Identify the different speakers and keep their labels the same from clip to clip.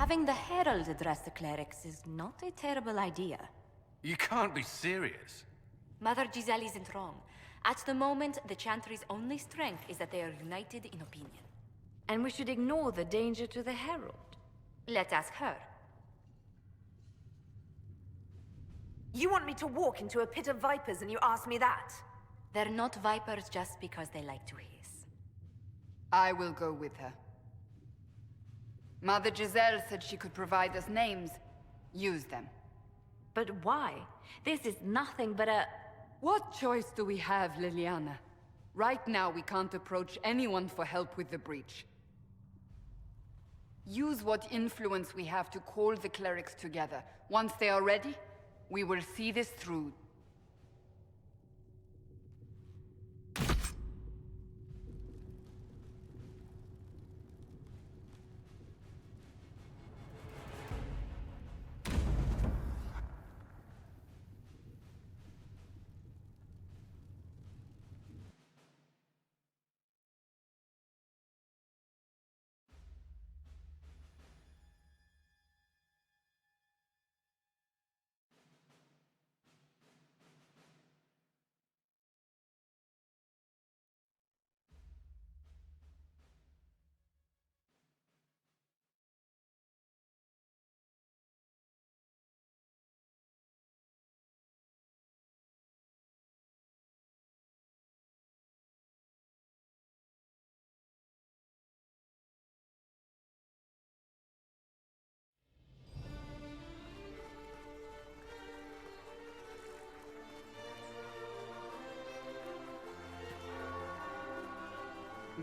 Speaker 1: Having the Herald address the clerics is not a terrible idea.
Speaker 2: You can't be serious.
Speaker 1: Mother Giselle isn't wrong. At the moment, the Chantry's only strength is that they are united in opinion.
Speaker 3: And we should ignore the danger to the Herald.
Speaker 1: Let's ask her.
Speaker 4: You want me to walk into a pit of vipers and you ask me that?
Speaker 1: They're not vipers just because they like to hiss.
Speaker 5: I will go with her. Mother Giselle said she could provide us names. Use them.
Speaker 3: But why? This is nothing but a...
Speaker 5: What choice do we have, Liliana? Right now, we can't approach anyone for help with the breach. Use what influence we have to call the clerics together. Once they are ready, we will see this through.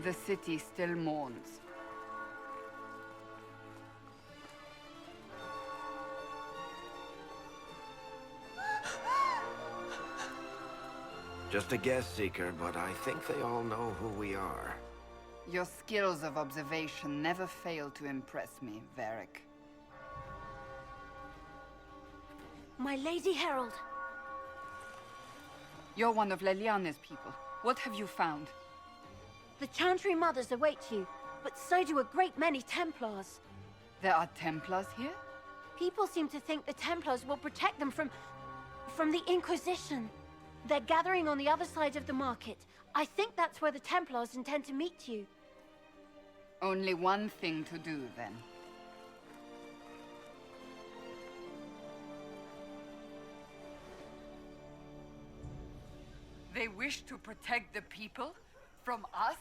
Speaker 5: The city still mourns.
Speaker 6: Just a guess, Seeker, but I think they all know who we are.
Speaker 5: Your skills of observation never fail to impress me, Varric.
Speaker 3: My Lady Herald!
Speaker 5: You're one of Leliana's people. What have you found?
Speaker 3: The Chantry mothers await you, but so do a great many Templars.
Speaker 5: There are Templars here?
Speaker 3: People seem to think the Templars will protect them from the Inquisition. They're gathering on the other side of the market. I think that's where the Templars intend to meet you.
Speaker 5: Only one thing to do, then. They wish to protect the people? From us?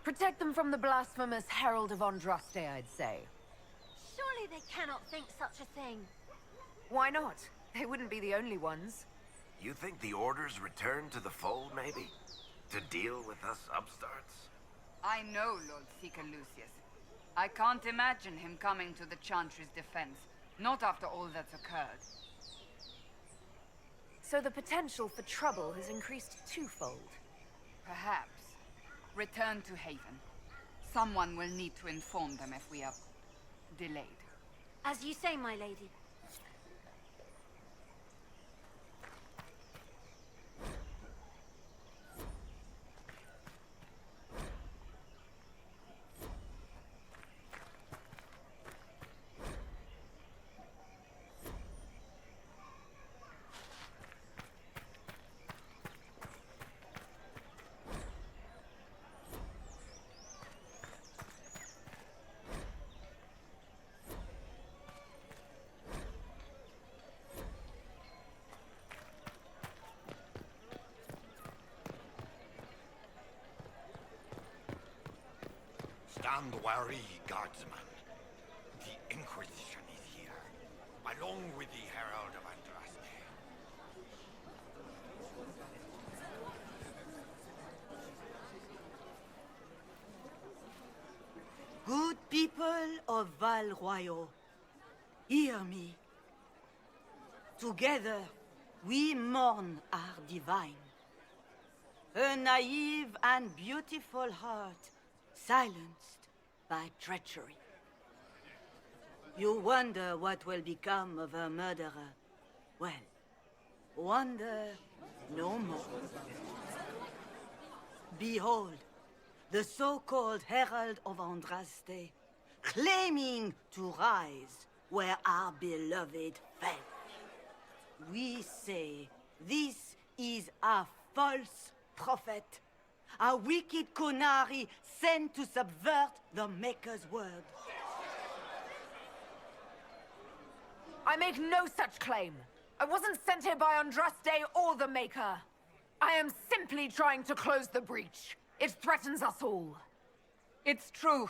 Speaker 4: Protect them from the blasphemous Herald of Andraste, I'd say.
Speaker 3: Surely they cannot think such a thing.
Speaker 4: Why not? They wouldn't be the only ones.
Speaker 6: You think the Order's return to the fold, maybe? To deal with us upstarts?
Speaker 5: I know Lord Seeker Lucius. I can't imagine him coming to the Chantry's defense. Not after all that's occurred.
Speaker 4: So the potential for trouble has increased twofold.
Speaker 5: Perhaps. Return to Haven. Someone will need to inform them if we are delayed.
Speaker 3: As you say, my lady.
Speaker 7: Stand wary, guardsman. The Inquisition is here, along with the Herald of Andraste.
Speaker 8: Good people of Val Royeaux, hear me. Together, we mourn our divine. A naive and beautiful heart, silenced by treachery. You wonder what will become of a murderer. Well, wonder no more. Behold, the so-called Herald of Andraste, claiming to rise where our beloved fell. We say this is a false prophet, a wicked Qunari sent to subvert the Maker's word.
Speaker 4: I make no such claim. I wasn't sent here by Andraste or the Maker. I am simply trying to close the breach. It threatens us all.
Speaker 5: It's true.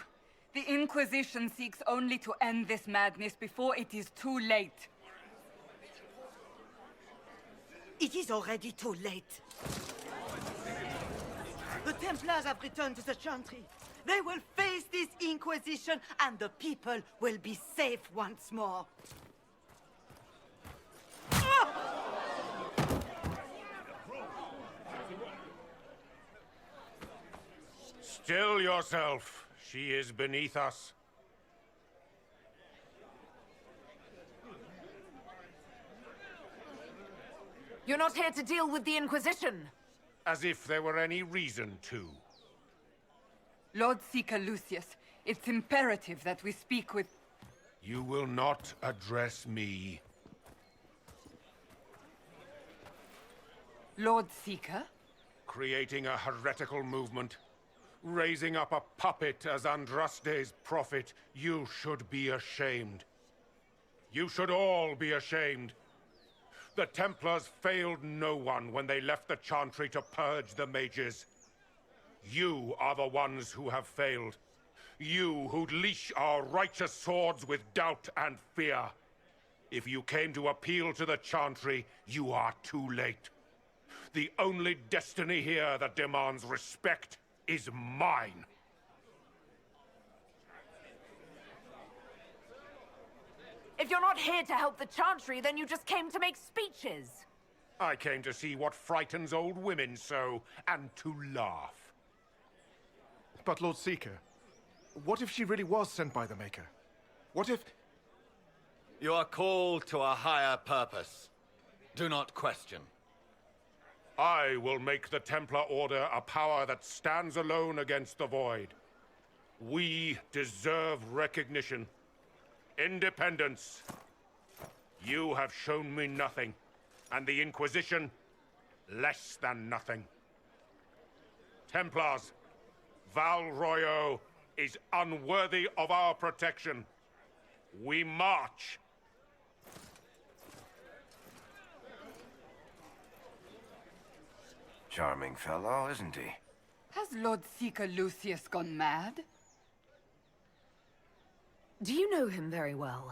Speaker 5: The Inquisition seeks only to end this madness before it is too late.
Speaker 8: It is already too late. The Templars have returned to the Chantry. They will face this Inquisition, and the people will be safe once more.
Speaker 9: Still yourself. She is beneath us.
Speaker 4: You're not here to deal with the Inquisition.
Speaker 9: As if there were any reason to.
Speaker 5: Lord Seeker Lucius, it's imperative that we speak with...
Speaker 9: You will not address me.
Speaker 5: Lord Seeker?
Speaker 9: Creating a heretical movement. Raising up a puppet as Andraste's prophet. You should be ashamed. You should all be ashamed. The Templars failed no one when they left the Chantry to purge the mages. You are the ones who have failed. You who'd leash our righteous swords with doubt and fear. If you came to appeal to the Chantry, you are too late. The only destiny here that demands respect is mine.
Speaker 4: If you're not here to help the Chantry, then you just came to make speeches.
Speaker 9: I came to see what frightens old women so, and to laugh.
Speaker 10: But Lord Seeker, what if she really was sent by the Maker? What if...
Speaker 11: You are called to a higher purpose. Do not question.
Speaker 9: I will make the Templar Order a power that stands alone against the Void. We deserve recognition. Independence. You have shown me nothing, and the Inquisition, less than nothing. Templars, Val Royeaux is unworthy of our protection. We march.
Speaker 6: Charming fellow, isn't he?
Speaker 5: Has Lord Seeker Lucius gone mad?
Speaker 4: Do you know him very well?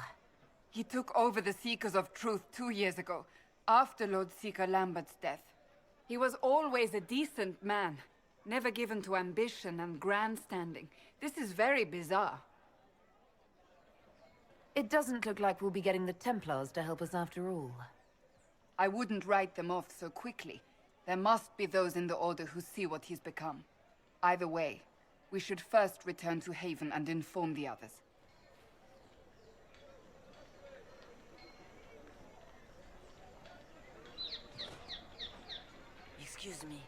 Speaker 5: He took over the Seekers of Truth 2 years ago, after Lord Seeker Lambert's death. He was always a decent man, never given to ambition and grandstanding. This is very bizarre.
Speaker 4: It doesn't look like we'll be getting the Templars to help us after all.
Speaker 5: I wouldn't write them off so quickly. There must be those in the Order who see what he's become. Either way, we should first return to Haven and inform the others.
Speaker 8: Excuse me,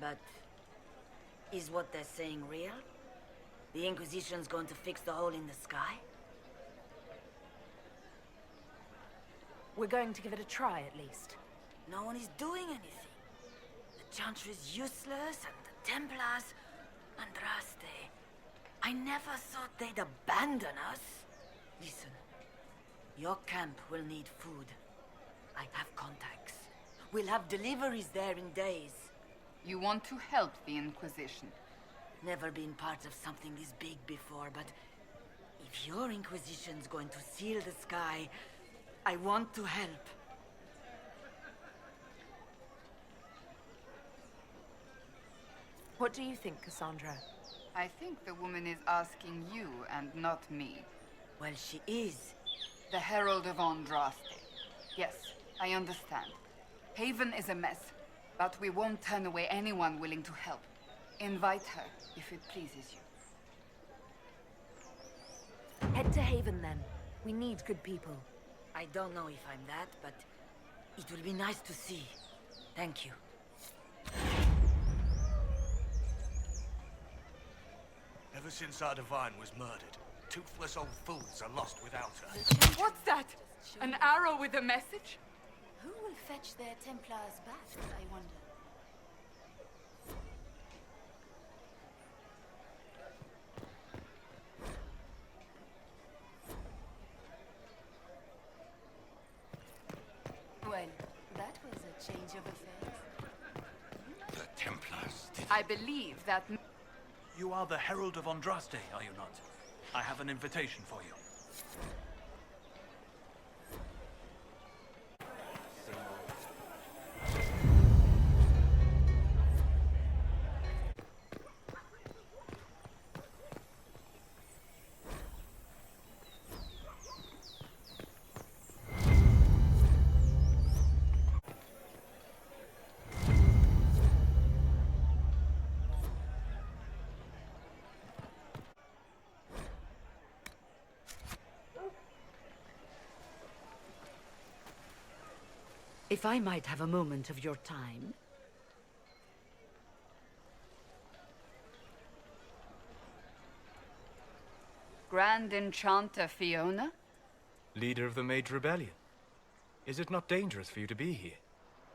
Speaker 8: but is what they're saying real? The Inquisition's going to fix the hole in the sky?
Speaker 4: We're going to give it a try, at least.
Speaker 8: No one is doing anything. The Chantry's useless, and the Templars... Andraste... I never thought they'd abandon us. Listen, your camp will need food. I have contacts. We'll have deliveries there in days.
Speaker 5: You want to help the Inquisition?
Speaker 8: Never been part of something this big before, but... if your Inquisition's going to seal the sky, I want to help.
Speaker 4: What do you think, Cassandra?
Speaker 5: I think the woman is asking you and not me.
Speaker 8: Well, she is.
Speaker 5: The Herald of Andraste. Yes, I understand. Haven is a mess, but we won't turn away anyone willing to help. Invite her, if it pleases you.
Speaker 4: Head to Haven, then. We need good people.
Speaker 8: I don't know if I'm that, but it will be nice to see. Thank you.
Speaker 12: Ever since our divine was murdered, toothless old fools are lost without her.
Speaker 5: What's that? An arrow with a message?
Speaker 1: Who will fetch their Templars back, I wonder? Well, that was a change of affairs.
Speaker 7: The Templars did...
Speaker 5: I believe that...
Speaker 12: You are the Herald of Andraste, are you not? I have an invitation for you.
Speaker 13: If I might have a moment of your time.
Speaker 5: Grand Enchanter Fiona?
Speaker 14: Leader of the Mage Rebellion. Is it not dangerous for you to be here?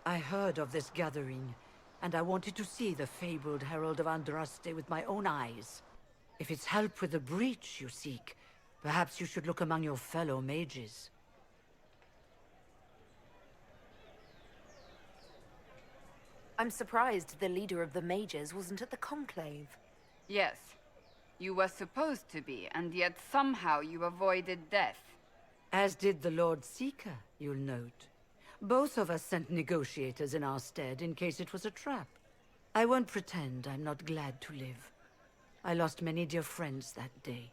Speaker 13: I heard of this gathering, and I wanted to see the fabled Herald of Andraste with my own eyes. If it's help with the breach you seek, perhaps you should look among your fellow mages.
Speaker 4: I'm surprised the leader of the mages wasn't at the conclave.
Speaker 5: Yes. You were supposed to be, and yet somehow you avoided death.
Speaker 13: As did the Lord Seeker, you'll note. Both of us sent negotiators in our stead in case it was a trap. I won't pretend I'm not glad to live. I lost many dear friends that day.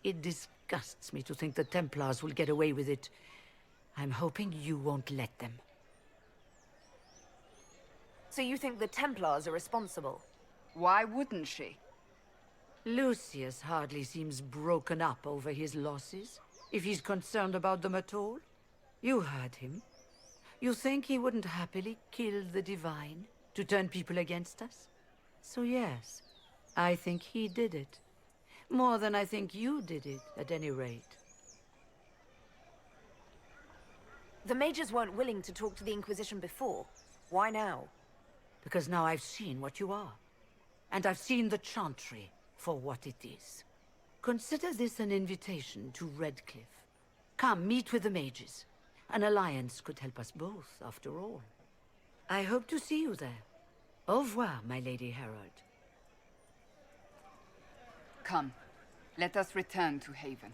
Speaker 13: It disgusts me to think the Templars will get away with it. I'm hoping you won't let them.
Speaker 4: So you think the Templars are responsible?
Speaker 5: Why wouldn't she?
Speaker 13: Lucius hardly seems broken up over his losses, if he's concerned about them at all. You heard him. You think he wouldn't happily kill the Divine to turn people against us? So yes, I think he did it. More than I think you did it, at any rate.
Speaker 4: The mages weren't willing to talk to the Inquisition before. Why now?
Speaker 13: Because now I've seen what you are. And I've seen the Chantry for what it is. Consider this an invitation to Redcliffe. Come, meet with the mages. An alliance could help us both, after all. I hope to see you there. Au revoir, my Lady Herald.
Speaker 5: Come, let us return to Haven.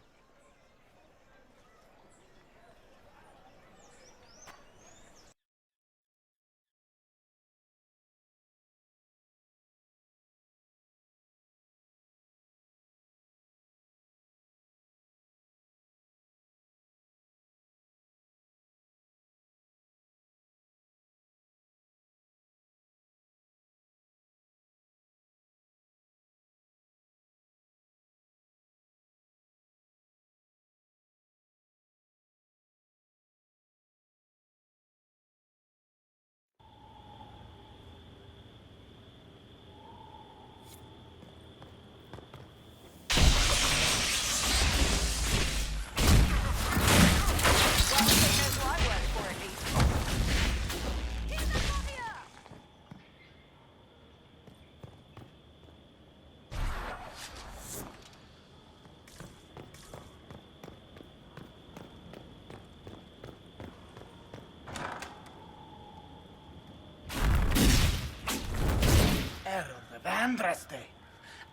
Speaker 15: Herald of Andraste!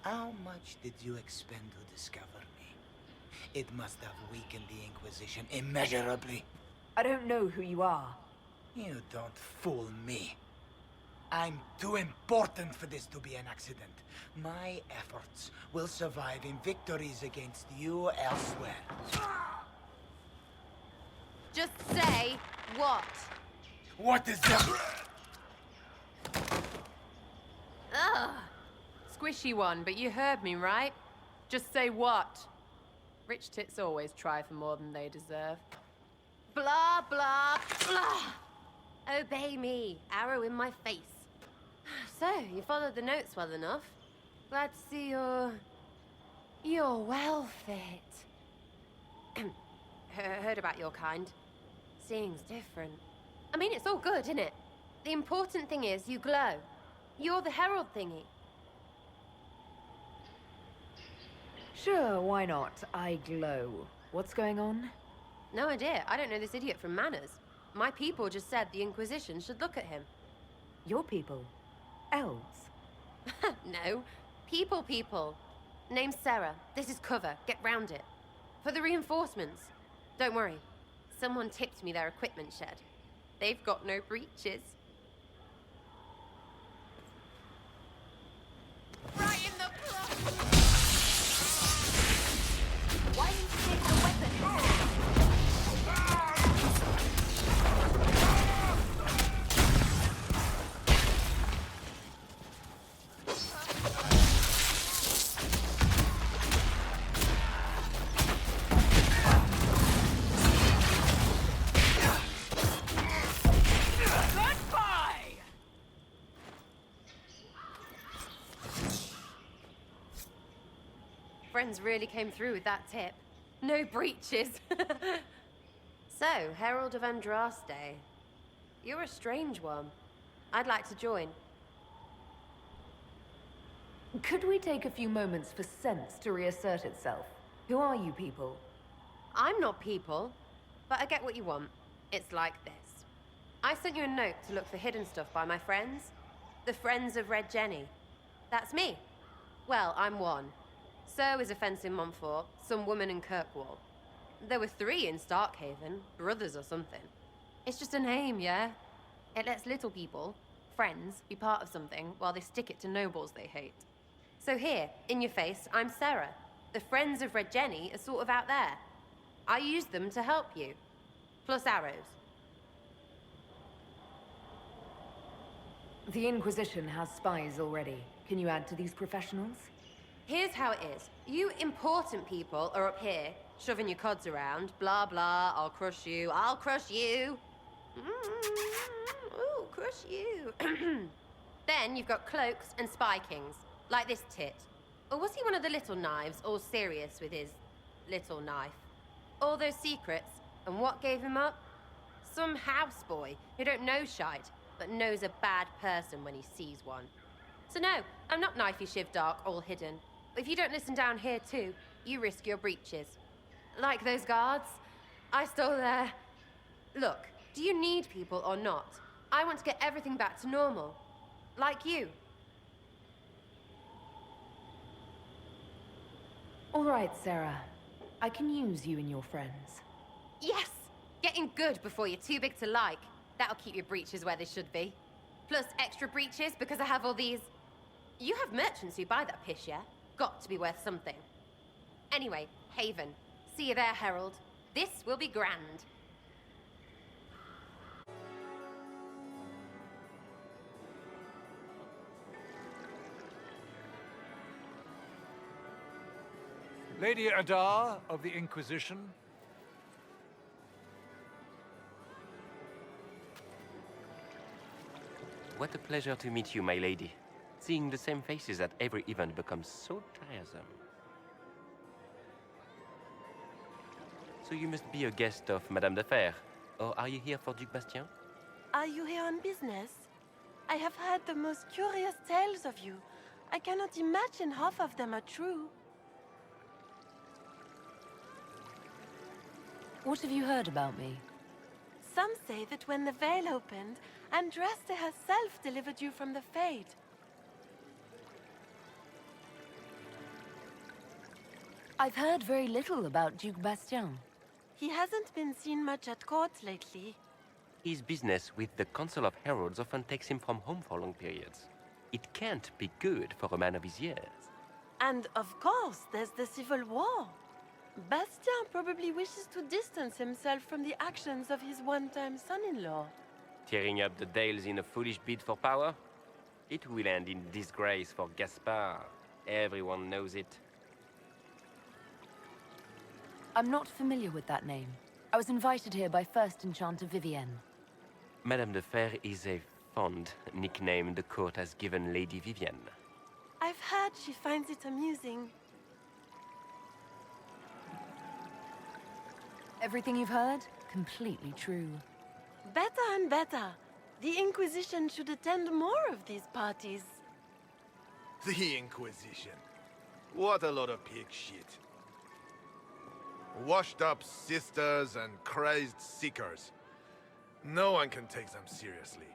Speaker 15: How much did you expend to discover me? It must have weakened the Inquisition immeasurably.
Speaker 4: I don't know who you are.
Speaker 15: You don't fool me. I'm too important for this to be an accident. My efforts will survive in victories against you elsewhere.
Speaker 16: Just say what?
Speaker 15: What is that?
Speaker 16: Ugh. Squishy one, but you heard me, right? Just say what? Rich tits always try for more than they deserve. Blah, blah, blah! Obey me. Arrow in my face. So, you followed the notes well enough. Glad to see you're You're well fit. Heard about your kind. Seeing's different. I mean, it's all good, isn't it? The important thing is you glow. You're the herald thingy.
Speaker 17: Sure, why not? I glow. What's going on?
Speaker 16: No idea. I don't know this idiot from Manners. My people just said the Inquisition should look at him.
Speaker 17: Your people? Elves?
Speaker 16: No. People. Name's Sera. This is cover. Get round it. For the reinforcements. Don't worry. Someone tipped me their equipment shed. They've got no breaches. Right in the plot!
Speaker 3: Why didn't you take the weapon?
Speaker 16: Friends really came through with that tip. No breaches. So, Herald of Andraste. You're a strange one. I'd like to join.
Speaker 17: Could we take a few moments for sense to reassert itself? Who are you people?
Speaker 16: I'm not people, but I get what you want. It's like this. I sent you a note to look for hidden stuff by my friends. The Friends of Red Jenny. That's me. Well, I'm one. So is a fence in Montfort, some woman in Kirkwall. There were 3 in Starkhaven, brothers or something. It's just a name, yeah? It lets little people, friends, be part of something while they stick it to nobles they hate. So here, in your face, I'm Sera. The Friends of Red Jenny are sort of out there. I use them to help you. Plus arrows.
Speaker 17: The Inquisition has spies already. Can you add to these professionals?
Speaker 16: Here's how it is. You important people are up here, shoving your cods around. Blah, blah, I'll crush you. Ooh, crush you. Then you've got cloaks and spy kings, like this tit. Or was he one of the little knives, all serious with his little knife? All those secrets, and what gave him up? Some houseboy who don't know shite, but knows a bad person when he sees one. So no, I'm not knifey shiv dark, all hidden. If you don't listen down here too, you risk your breeches. Like those guards, I stole their... Look, do you need people or not? I want to get everything back to normal. Like you.
Speaker 17: All right, Sera. I can use you and your friends.
Speaker 16: Yes! Getting good before you're too big to like. That'll keep your breeches where they should be. Plus extra breeches because I have all these... You have merchants who buy that piss, yeah? Got to be worth something. Anyway, Haven. See you there, Herald. This will be grand.
Speaker 18: Lady Adar of the Inquisition.
Speaker 19: What a pleasure to meet you, my lady. Seeing the same faces at every event becomes so tiresome. So you must be a guest of Madame de Fer, or are you here for Duc Bastien?
Speaker 20: Are you here on business? I have heard the most curious tales of you. I cannot imagine half of them are true.
Speaker 17: What have you heard about me?
Speaker 20: Some say that when the veil opened, Andraste herself delivered you from the Fade.
Speaker 17: I've heard very little about Duc Bastien.
Speaker 20: He hasn't been seen much at court lately.
Speaker 19: His business with the Council of Heralds often takes him from home for long periods. It can't be good for a man of his years.
Speaker 20: And of course, there's the Civil War. Bastien probably wishes to distance himself from the actions of his one-time son-in-law.
Speaker 19: Tearing up the Dales in a foolish bid for power? It will end in disgrace for Gaspard. Everyone knows it.
Speaker 17: I'm not familiar with that name. I was invited here by first Enchanter Vivienne.
Speaker 19: Madame de Fer is a fond nickname the court has given Lady Vivienne.
Speaker 20: I've heard she finds it amusing.
Speaker 17: Everything you've heard? Completely true.
Speaker 20: Better and better. The Inquisition should attend more of these parties.
Speaker 10: The Inquisition. What a lot of pig shit. Washed-up sisters and crazed seekers. No one can take them seriously.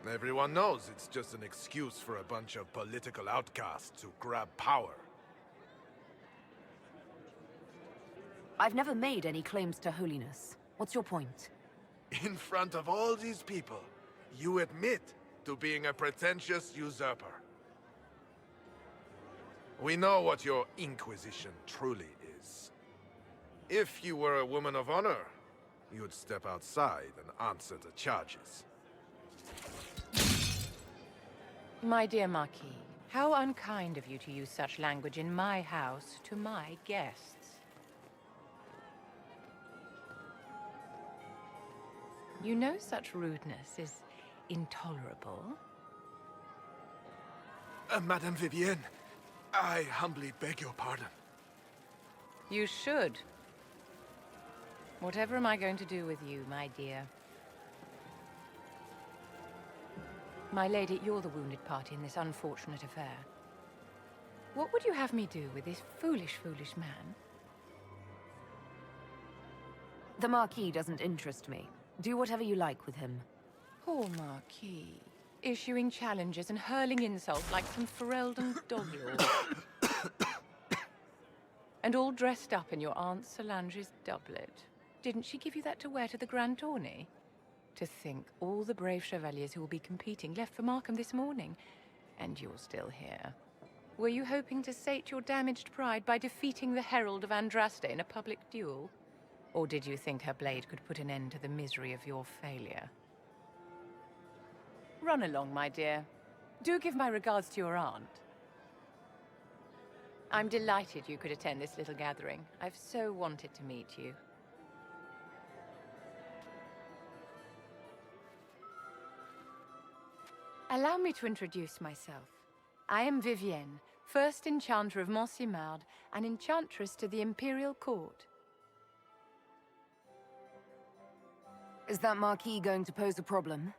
Speaker 10: Everyone knows it's just an excuse for a bunch of political outcasts to grab power.
Speaker 17: I've never made any claims to holiness. What's your point?
Speaker 10: In front of all these people, you admit to being a pretentious usurper. We know what your Inquisition truly is. If you were a woman of honor, you'd step outside and answer the charges.
Speaker 16: My dear Marquis, how unkind of you to use such language in my house to my guests. You know such rudeness is intolerable.
Speaker 10: Madame Vivienne, I humbly beg your pardon.
Speaker 16: You should. Whatever am I going to do with you, my dear? My lady, you're the wounded party in this unfortunate affair. What would you have me do with this foolish, foolish man?
Speaker 17: The Marquis doesn't interest me. Do whatever you like with him.
Speaker 16: Poor Marquis. Issuing challenges and hurling insults like some Ferelden doglord. And all dressed up in your Aunt Solange's doublet. Didn't she give you that to wear to the Grand Tourney? To think all the brave chevaliers who will be competing left for Markham this morning, and you're still here. Were you hoping to sate your damaged pride by defeating the Herald of Andraste in a public duel? Or did you think her blade could put an end to the misery of your failure? Run along, my dear. Do give my regards to your aunt. I'm delighted you could attend this little gathering. I've so wanted to meet you. Allow me to introduce myself. I am Vivienne, first Enchanter of Monsimard and Enchantress to the Imperial Court.
Speaker 17: Is that Marquis going to pose a problem?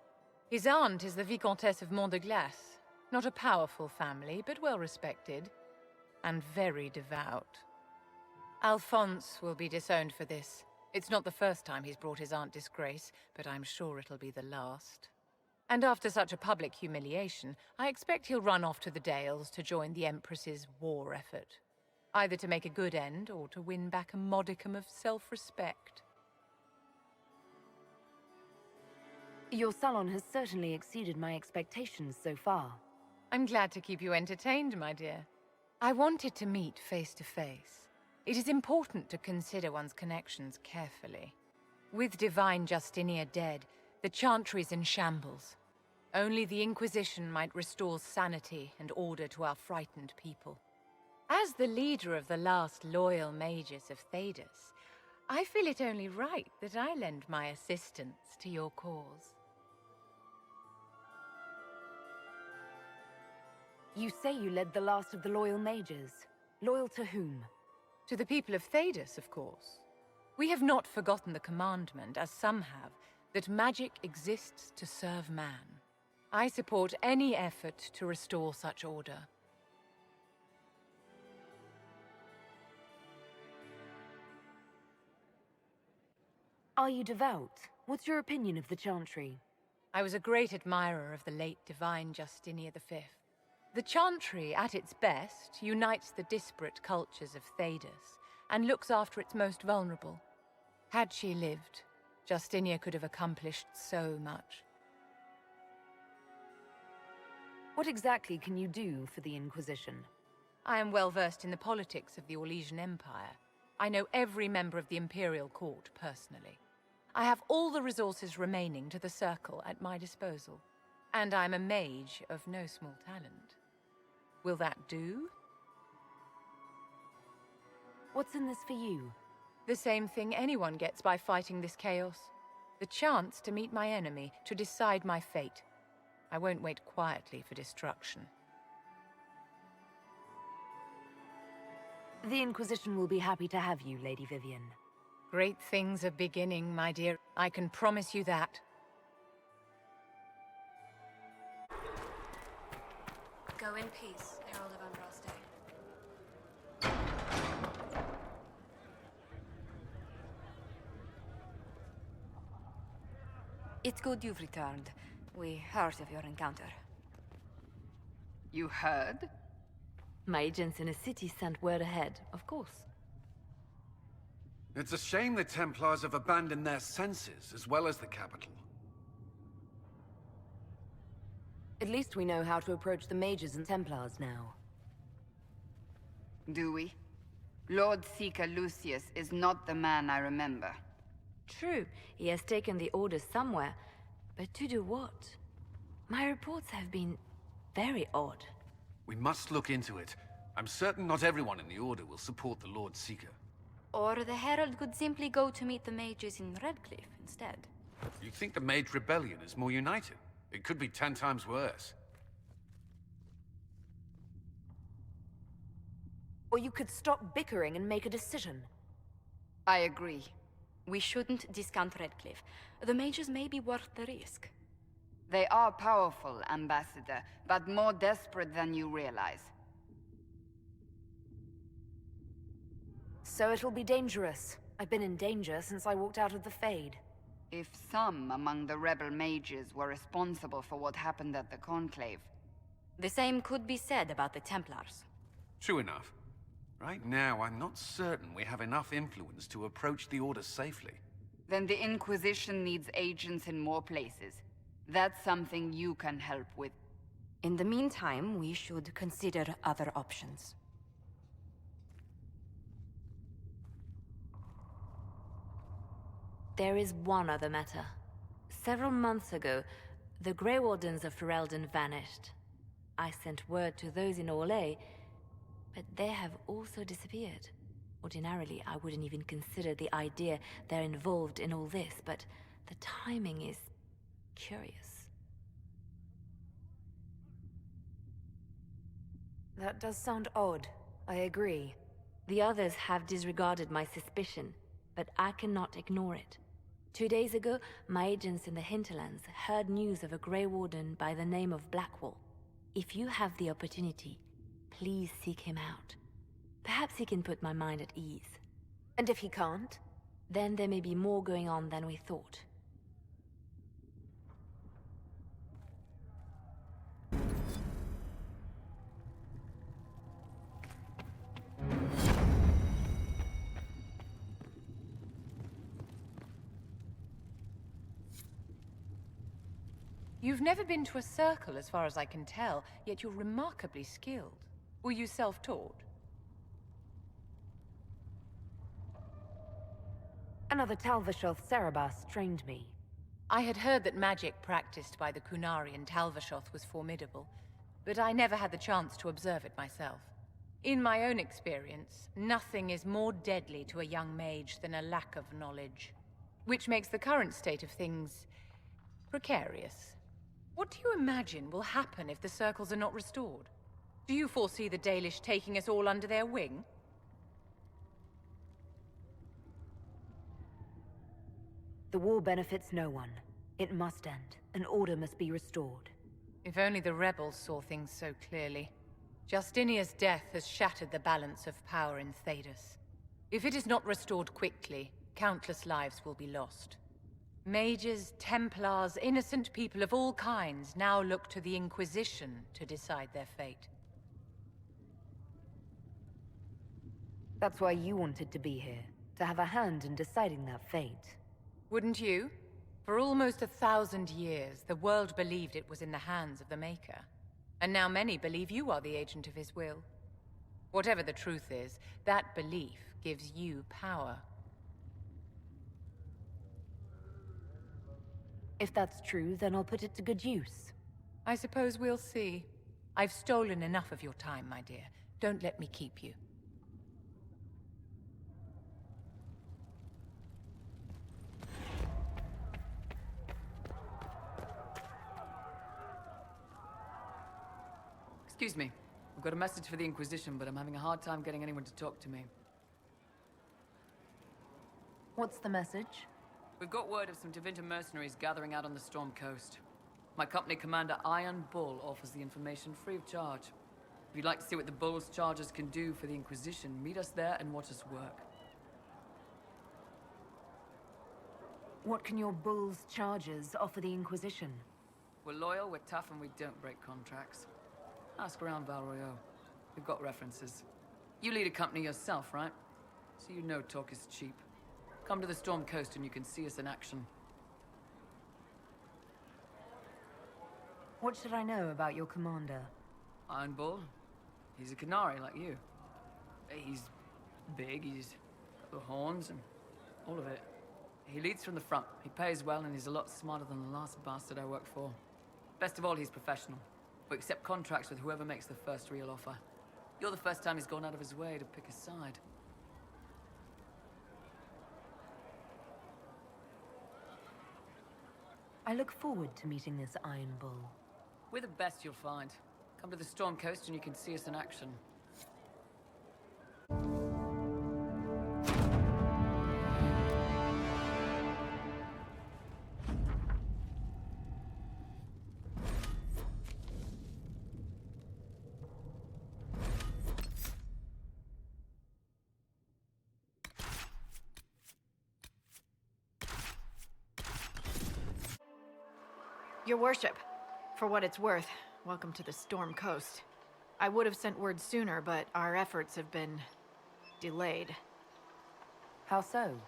Speaker 16: His aunt is the Vicomtesse of Mont de Glace. Not a powerful family, but well respected. And very devout. Alphonse will be disowned for this. It's not the first time he's brought his aunt disgrace, but I'm sure it'll be the last. And after such a public humiliation, I expect he'll run off to the Dales to join the Empress's war effort. Either to make a good end, or to win back a modicum of self-respect.
Speaker 17: Your salon has certainly exceeded my expectations so far.
Speaker 16: I'm glad to keep you entertained, my dear. I wanted to meet face to face. It is important to consider one's connections carefully. With Divine Justinia dead, the Chantry's in shambles. Only the Inquisition might restore sanity and order to our frightened people. As the leader of the last loyal mages of Thedas, I feel it only right that I lend my assistance to your cause.
Speaker 17: You say you led the last of the loyal mages. Loyal to whom?
Speaker 16: To the people of Thedas, of course. We have not forgotten the commandment, as some have, that magic exists to serve man. I support any effort to restore such order.
Speaker 17: Are you devout? What's your opinion of the Chantry?
Speaker 16: I was a great admirer of the late Divine Justinia V. The Chantry, at its best, unites the disparate cultures of Thedas and looks after its most vulnerable. Had she lived, Justinia could have accomplished so much.
Speaker 17: What exactly can you do for the Inquisition?
Speaker 16: I am well versed in the politics of the Orlesian Empire. I know every member of the Imperial Court personally. I have all the resources remaining to the Circle at my disposal. And I'm a mage of no small talent. Will that do?
Speaker 17: What's in this for you?
Speaker 16: The same thing anyone gets by fighting this chaos. The chance to meet my enemy, to decide my fate. I won't wait quietly for destruction.
Speaker 17: The Inquisition will be happy to have you, Lady Vivienne.
Speaker 16: Great things are beginning, my dear. I can promise you that.
Speaker 1: Go in peace, Herald of Andraste. It's good you've returned. We heard of your encounter.
Speaker 5: You heard?
Speaker 17: My agents in the city sent word ahead, of course.
Speaker 2: It's a shame the Templars have abandoned their senses, as well as the capital.
Speaker 17: At least we know how to approach the mages and Templars now.
Speaker 5: Do we? Lord Seeker Lucius is not the man I remember.
Speaker 17: True, he has taken the orders somewhere, but to do what? My reports have been very odd.
Speaker 2: We must look into it. I'm certain not everyone in the Order will support the Lord Seeker.
Speaker 1: Or the Herald could simply go to meet the mages in Redcliffe instead.
Speaker 2: You think the Mage Rebellion is more united? It could be 10 times worse.
Speaker 17: Or you could stop bickering and make a decision.
Speaker 5: I agree.
Speaker 1: We shouldn't discount Redcliffe. The mages may be worth the risk.
Speaker 5: They are powerful, Ambassador, but more desperate than you realize.
Speaker 17: So it'll be dangerous. I've been in danger since I walked out of the Fade.
Speaker 5: If some among the rebel mages were responsible for what happened at the Conclave...
Speaker 1: The same could be said about the Templars.
Speaker 2: True enough. Right now, I'm not certain we have enough influence to approach the Order safely.
Speaker 5: Then the Inquisition needs agents in more places. That's something you can help with.
Speaker 1: In the meantime, we should consider other options.
Speaker 17: There is one other matter. Several months ago, the Grey Wardens of Ferelden vanished. I sent word to those in Orlais, but they have also disappeared. Ordinarily, I wouldn't even consider the idea they're involved in all this, but the timing is curious.
Speaker 1: That does sound odd. I agree.
Speaker 17: The others have disregarded my suspicion, but I cannot ignore it. 2 days ago, my agents in the hinterlands heard news of a Grey Warden by the name of Blackwall. If you have the opportunity, please seek him out. Perhaps he can put my mind at ease.
Speaker 1: And if he can't?
Speaker 17: Then there may be more going on than we thought.
Speaker 16: You've never been to a circle, as far as I can tell, yet you're remarkably skilled. Were you self-taught?
Speaker 17: Another Talvashoth Cerebas trained me.
Speaker 16: I had heard that magic practiced by the Qunari in Talvashoth was formidable, but I never had the chance to observe it myself. In my own experience, nothing is more deadly to a young mage than a lack of knowledge, which makes the current state of things precarious. What do you imagine will happen if the circles are not restored? Do you foresee the Dalish taking us all under their wing?
Speaker 17: The war benefits no one. It must end. An order must be restored.
Speaker 16: If only the rebels saw things so clearly. Justinia's death has shattered the balance of power in Thedas. If it is not restored quickly, countless lives will be lost. Mages, Templars, innocent people of all kinds now look to the Inquisition to decide their fate.
Speaker 17: That's why you wanted to be here, to have a hand in deciding that fate.
Speaker 16: Wouldn't you? For almost 1,000 years, the world believed it was in the hands of the Maker. And now many believe you are the agent of his will. Whatever the truth is, that belief gives you power.
Speaker 17: If that's true, then I'll put it to good use.
Speaker 16: I suppose we'll see. I've stolen enough of your time, my dear. Don't let me keep you.
Speaker 5: Excuse me.
Speaker 21: I've got a message for the Inquisition, but I'm having a hard time getting anyone to talk to me.
Speaker 4: What's the message?
Speaker 21: We've got word of some Tevinter mercenaries gathering out on the Storm Coast. My company commander, Iron Bull, offers the information free of charge. If you'd like to see what the Bull's charges can do for the Inquisition, meet us there and watch us work.
Speaker 4: What can your bull's charges offer the Inquisition?
Speaker 21: We're loyal, we're tough, and we don't break contracts. Ask around Val Royeaux. We've got references. You lead a company yourself, right? So you know talk is cheap. Come to the Storm Coast and you can see us in action.
Speaker 4: What should I know about your commander?
Speaker 21: Iron Bull. He's a Qunari like you. He's big, he's got the horns and all of it. He leads from the front. He pays well and he's a lot smarter than the last bastard I worked for. Best of all, he's professional. We accept contracts with whoever makes the first real offer. You're the first time he's gone out of his way to pick a side.
Speaker 4: I look forward to meeting this Iron Bull.
Speaker 21: We're the best you'll find. Come to the Storm Coast and you can see us in action.
Speaker 22: Your worship, for what it's worth, welcome to the Storm Coast. I would have sent word sooner, but our efforts have been delayed.
Speaker 4: How so?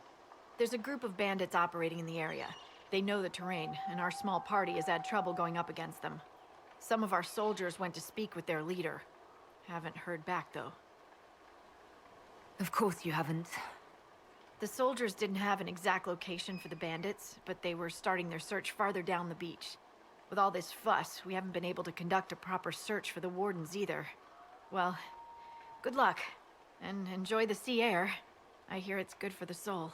Speaker 22: There's a group of bandits operating in the area. They know the terrain, and our small party has had trouble going up against them. Some of our soldiers went to speak with their leader. Haven't heard back, though.
Speaker 4: Of course you haven't.
Speaker 22: The soldiers didn't have an exact location for the bandits, but they were starting their search farther down the beach. With all this fuss, we haven't been able to conduct a proper search for the wardens either. Well, good luck, and enjoy the sea air. I hear it's good for the soul.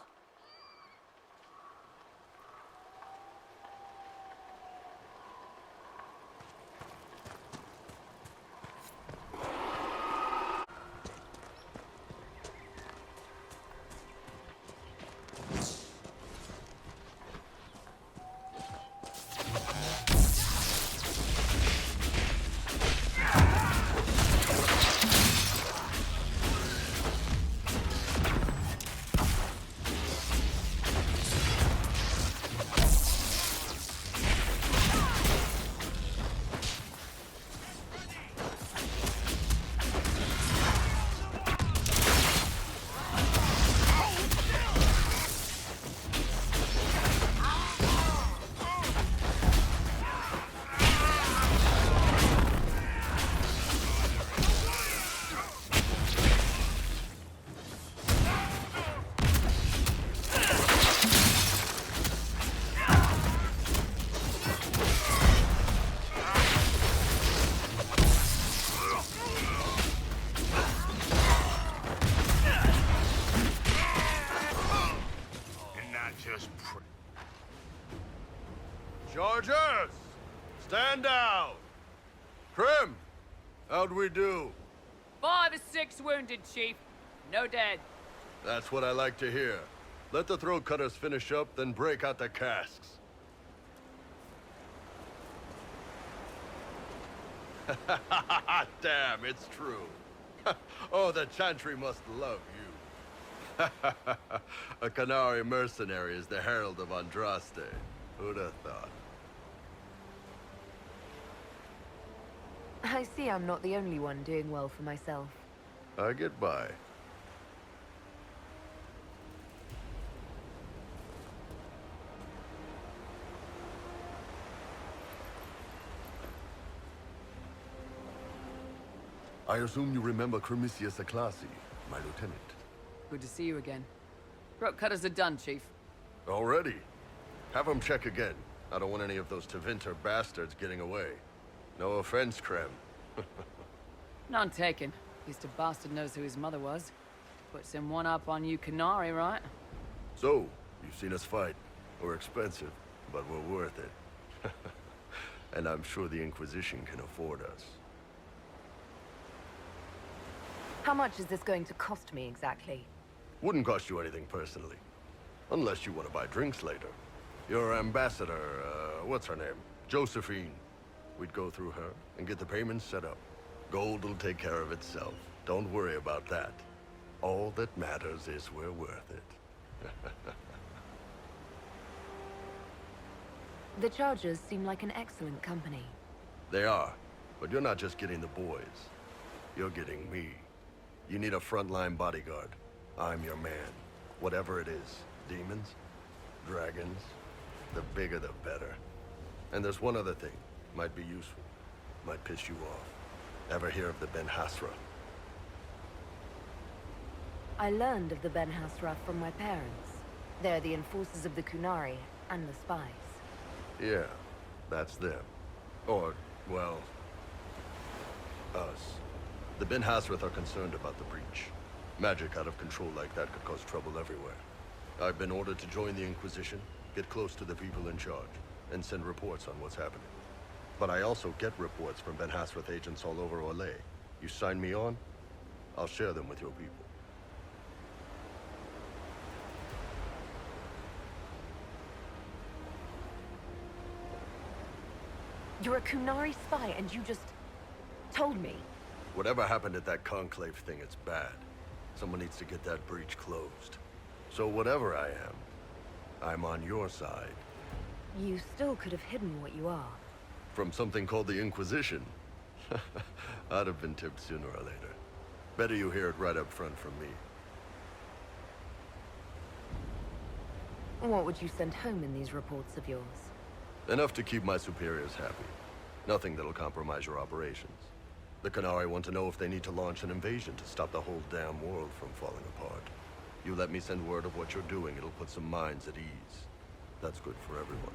Speaker 10: Chargers! Stand down! Krim! How'd we do?
Speaker 21: 5 or 6 wounded, Chief. No dead.
Speaker 10: That's what I like to hear. Let the throat cutters finish up, then break out the casks. Damn, it's true. Oh, the Chantry must love you. A Qunari mercenary is the Herald of Andraste. Who'd have thought?
Speaker 4: I see I'm not the only one doing well for myself.
Speaker 10: I get by. I assume you remember Cremisius Aclassi, my lieutenant.
Speaker 21: Good to see you again. Throat cutters are done, Chief.
Speaker 10: Already? Have them check again. I don't want any of those Tevinter bastards getting away. No offense, Krem.
Speaker 21: None taken. At least a bastard knows who his mother was. Puts him one up on you Qunari, right?
Speaker 10: So, you've seen us fight. We're expensive, but we're worth it. And I'm sure the Inquisition can afford us.
Speaker 16: How much is this going to cost me exactly?
Speaker 10: Wouldn't cost you anything personally. Unless you want to buy drinks later. Your ambassador, what's her name? Josephine. We'd go through her and get the payments set up. Gold will take care of itself. Don't worry about that. All that matters is we're worth it.
Speaker 17: The Chargers seem like an excellent company.
Speaker 10: They are, but you're not just getting the boys. You're getting me. You need a frontline bodyguard. I'm your man. Whatever it is. Demons? Dragons? The bigger the better. And there's one other thing. Might be useful. Might piss you off. Ever hear of the Ben Hasra?
Speaker 17: I learned of the Ben Hasra from my parents. They're the enforcers of the Qunari and the spies.
Speaker 10: Yeah, that's them. Or, well, us. The Ben Hasrath are concerned about the breach. Magic out of control like that could cause trouble everywhere. I've been ordered to join the Inquisition, get close to the people in charge, and send reports on what's happening. But I also get reports from Ben Hasrath agents all over Orlais. You sign me on, I'll share them with your people.
Speaker 17: You're a Qunari spy and you just told me.
Speaker 10: Whatever happened at that conclave thing, it's bad. Someone needs to get that breach closed. So whatever I am, I'm on your side.
Speaker 17: You still could have hidden what you are.
Speaker 10: From something called the Inquisition. I'd have been tipped sooner or later. Better you hear it right up front from me.
Speaker 17: What would you send home in these reports of yours?
Speaker 10: Enough to keep my superiors happy. Nothing that'll compromise your operations. The Qunari want to know if they need to launch an invasion to stop the whole damn world from falling apart. You let me send word of what you're doing, it'll put some minds at ease. That's good for everyone.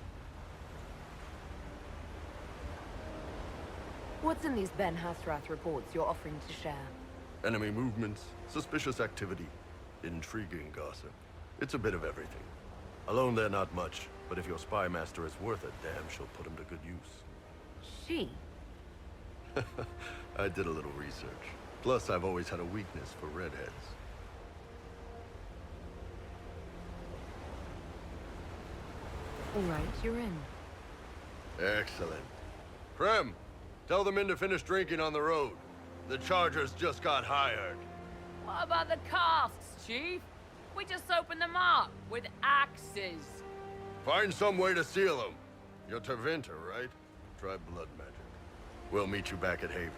Speaker 17: What's in these Ben Hasrath reports you're offering to share?
Speaker 10: Enemy movements, suspicious activity, intriguing gossip. It's a bit of everything. Alone they're not much, but if your spy master is worth a damn, she'll put him to good use.
Speaker 17: She?
Speaker 10: I did a little research. Plus, I've always had a weakness for redheads.
Speaker 17: All right, you're in.
Speaker 10: Excellent. Krem, tell the men to finish drinking on the road. The Chargers just got hired.
Speaker 9: What about the casks, Chief? We just opened them up with axes.
Speaker 10: Find some way to seal them. You're Tervinter, right? Try blood magic. We'll meet you back at Haven.